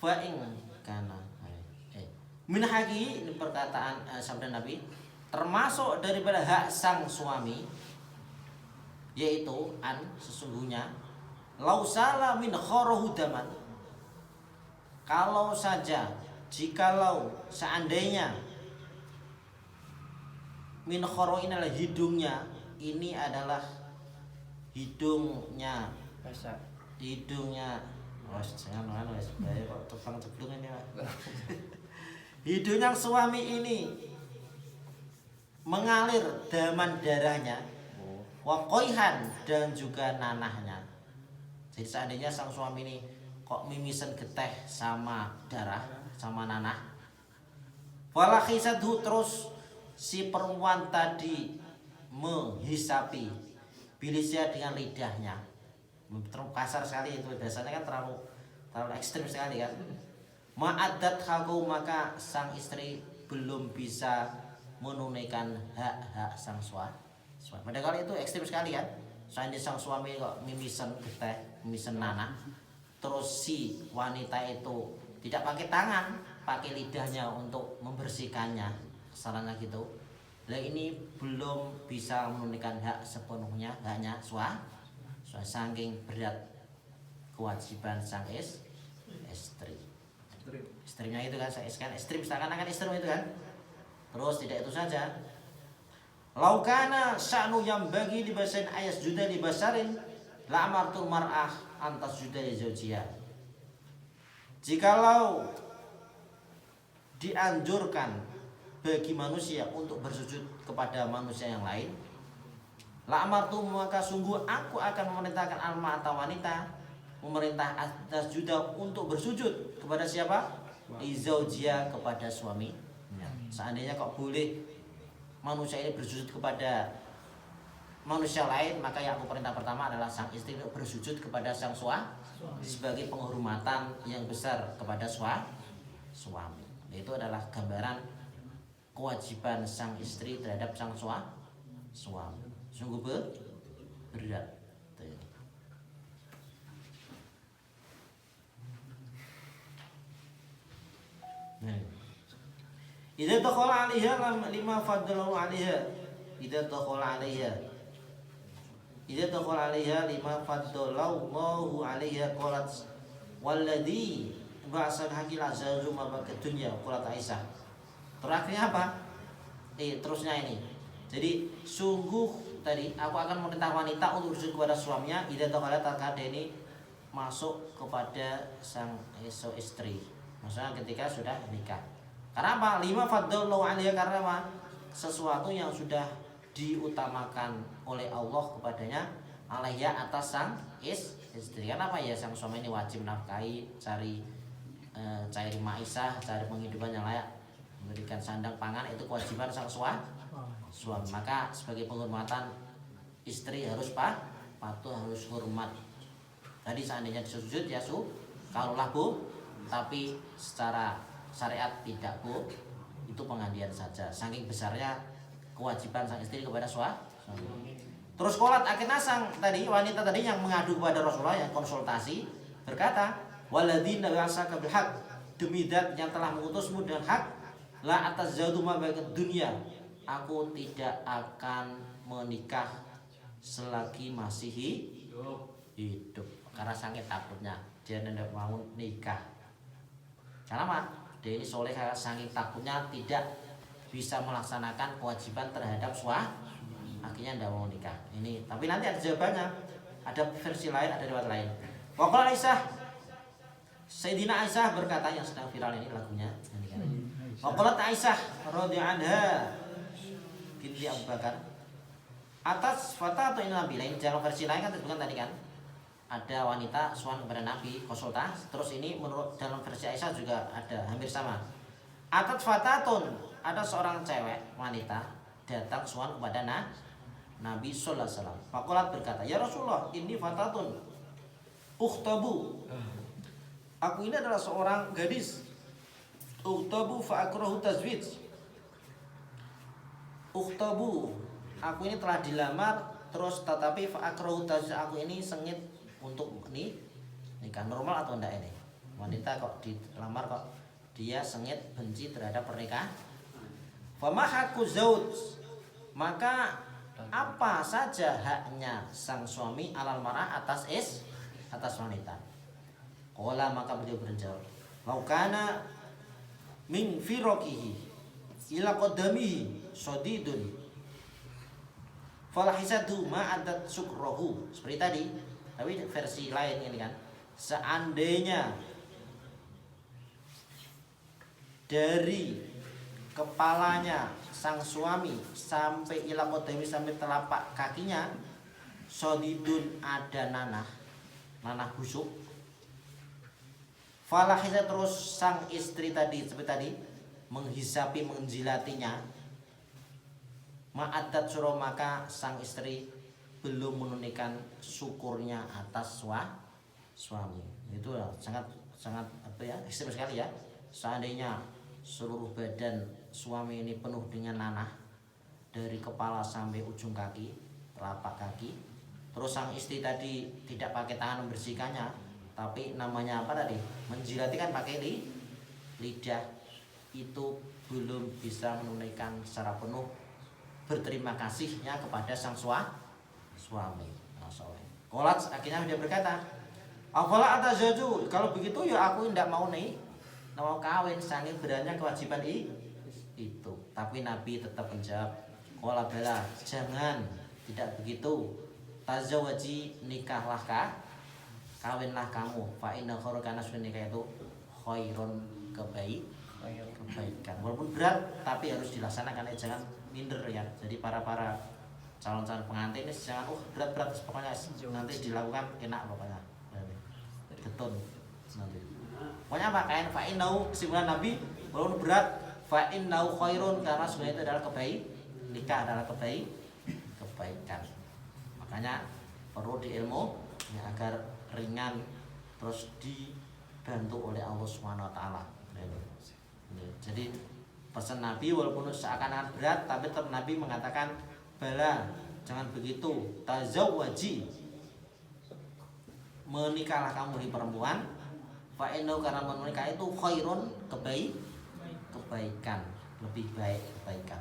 fa in kana min haqi, ini perkataan sabda Nabi, termasuk daripada hak sang suami, yaitu sesungguhnya lausala min kharahu daman, kalau saja jikalau seandainya min khoro ini adalah hidungnya, ini adalah hidungnya jangan wes kok tepang ceblungan ya Pak. Hidungnya suami ini mengalir daman darahnya, wakoihan dan juga nanahnya. Jadi seandainya sang suami ini kok mimisen geteh sama darah sama nanah, walakhisadhu, terus si perempuan tadi menghisapi bilisnya dengan lidahnya, terlalu kasar sekali itu biasanya kan, terlalu ekstrim sekali kan. Ma'adat haku, maka sang istri belum bisa menunaikan hak-hak sang suami. Padahal itu ekstrim sekali kan. Seandainya sang suami kok mimisen geteh, mimisen nanah, terus si wanita itu tidak pakai tangan, pakai lidahnya untuk membersihkannya, kesalahannya gitu. Lah ini belum bisa menunaikan hak sepenuhnya, haknya suami. Saking berat kewajiban sang istri. Istrinya itu kan ekstrim, seakan-akan istri itu kan. Terus tidak itu saja. Laukana sya'nu yang bagi dibasain ayas juda dibasarin la amartul mar'ah antas juda li zawjiyah. Jikalau dianjurkan bagi manusia untuk bersujud kepada manusia yang lain, la amartu, maka sungguh aku akan memerintahkan alma atau wanita, memerintah atas juda untuk bersujud kepada siapa? Izaujia, kepada suami. Seandainya kok boleh manusia ini bersujud kepada manusia lain, maka yang aku perintah pertama adalah sang istri untuk bersujud kepada sang suami sebagai penghormatan yang besar kepada suami. Itu adalah gambaran kewajiban sang istri terhadap sang suami. Sungguh berat. Idza dakhala 'alaiha lima faddalahu 'alaiha. Idza dakhala 'alaiha lima faddalallahu 'alaiha qalat walladzi ba'sal hakil azazu ma bakat dunya qalat Aisyah. Terakhirnya apa? Terusnya ini. Jadi sungguh tadi aku akan memerintah wanita untuk bersujud kepada suaminya idza dakhala, tatkala ini masuk kepada sang istri. Maksudnya ketika sudah nikah. Karena apa? Lima faddalallahu 'alaiha, karena apa? Sesuatu yang sudah diutamakan oleh Allah kepadanya, alaiha, atas sang istri. Karena apa ya? Sang suami ini wajib nafkahi, cari maisah, cari penghidupan yang layak, memberikan sandang pangan, itu kewajiban sang suami. Maka sebagai penghormatan istri harus patuh, harus hormat. Tadi seandainya disujud ya kalau laku, tapi secara syariat tidak bu, itu pengandian saja. Saking besarnya kewajiban sang istri kepada suami. Terus kolat akhirnya sang tadi wanita tadi yang mengadu kepada Rasulullah, yang konsultasi, berkata, waladina yasaka bil haq, demi zat yang telah mengutusmu dengan hak, la atas zauduma baik dunia, aku tidak akan menikah selagi masih hidup. Karena sangat takutnya dia tidak mau nikah. Karena apa? Dia ini soleh, saking takutnya tidak bisa melaksanakan kewajiban terhadap suami, akhirnya tidak mau nikah. Ini, tapi nanti ada jawabannya, ada versi lain, ada riwayat lain. Waqala Aisyah, Sayyidina Aisyah berkata, yang sedang viral ini lagunya. Waqalat Aisyah radhiyallahu anha binti Abu Bakar, atas fatah atau ini Nabi lain, dalam versi lain kan disebutkan tadi kan, ada wanita suan kepada Nabi konsultasi. Terus ini menurut dalam versi Aisyah juga ada hampir sama. Atat fatatun, ada seorang cewek wanita datang suan kepada Nabi sallallahu alaihi wasallam. Faqalat, berkata, ya Rasulullah, ini fatatun ukhtabu, aku ini adalah seorang gadis. Ukhtabu fa akrahu tazwij, ukhtabu, aku ini telah dilamar, terus tetapi fa akrahu tazwij, aku ini sengit untuk nikah. Normal atau enggak ini? Wanita kok dilamar kok dia sengit benci terhadap pernikahan. Fama hakku zauj, maka apa saja haknya sang suami alal mar'ah atas wanita. Qala, maka beliau menjawab, laukana min firokihi ila qadamihi shadidun falahisatu ma'adat sukrohu, seperti tadi, tapi versi lain ini kan, seandainya dari kepalanya sang suami sampai ila qadami, sampai telapak kakinya, shadidun, ada nanah busuk. Falahisa, terus sang istri tadi seperti tadi menghisapi, menjilatinya. Ma'adat suruh, maka sang istri belum menunaikan syukurnya atas suami. Itu sangat ekstrim sekali ya. Seandainya seluruh badan suami ini penuh dengan nanah dari kepala sampai ujung kaki, telapak kaki, terus sang istri tadi tidak pakai tangan membersihkannya, tapi namanya apa tadi, menjilati kan pakai lidah, itu belum bisa menunaikan secara penuh berterima kasihnya kepada sang suami. Qolat, akhirnya dia berkata, afala atazawju, kalau begitu ya aku tidak mau kawin, saking beratnya kewajiban itu. Tapi Nabi tetap menjawab, qala bala, jangan, tidak begitu. Tazawwaji, nikahlah kawinlah kamu. Fa inna khairu, karena nikah itu khairun, kebaikan. Walaupun berat tapi harus dilaksanakan, jangan minder ya. Jadi para calon-calon pengantin ini jangan berat pokoknya nanti dilakukan enak pokoknya. Getun nanti. Pokoknya apa, kain fa innahu, kesimpulan Nabi, walaupun berat, fa innahu khairun, karena sebenarnya itu adalah nikah adalah kebaikan. Makanya perlu diilmu ya, agar ringan terus dibantu oleh Allah Subhanahu wa taala. Jadi pesan Nabi walaupun seakan-akan berat, tapi tetap Nabi mengatakan, bala, jangan begitu. Tazawwaji, menikahlah kamu di perempuan. Fa innahu, karena menikah itu khairun, kebaikan, lebih baik kebaikan.